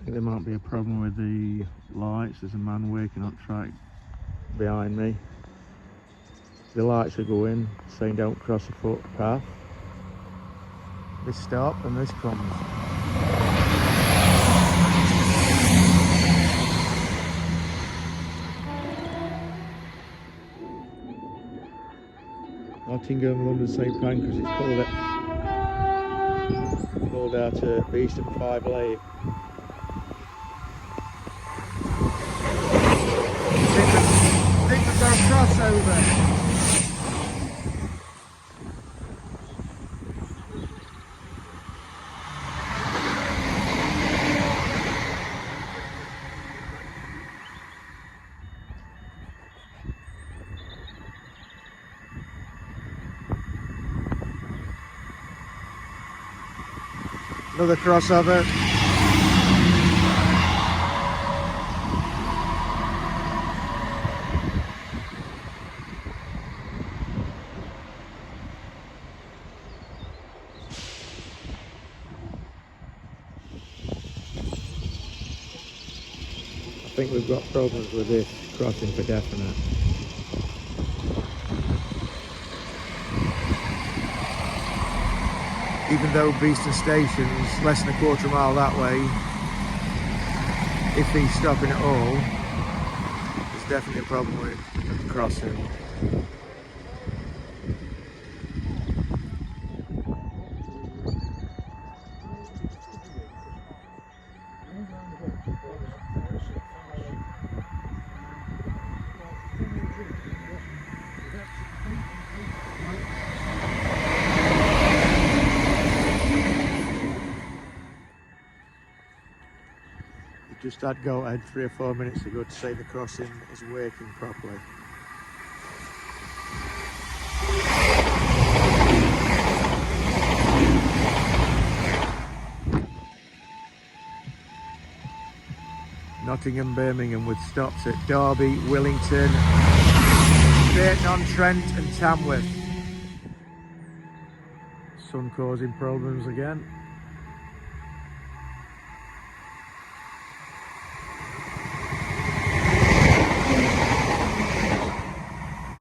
think there might be a problem with the lights. There's a man working on track behind me. The lights are going, saying don't cross the footpath. This stop and this comes. Nottingham, London, St Pancras. It's pulled out to BEESTON 5 lane. I think we've got a crossover. Another crossover. I think we've got problems with this crossing for definite. Even though BEESTON Station's less than a quarter mile that way, if he's stopping at all, there's definitely a problem with the crossing. Just had go ahead 3 or 4 minutes ago to say the crossing is working properly. Nottingham, Birmingham with stops at Derby, Willington, Burton-on-Trent and Tamworth. Sun causing problems again.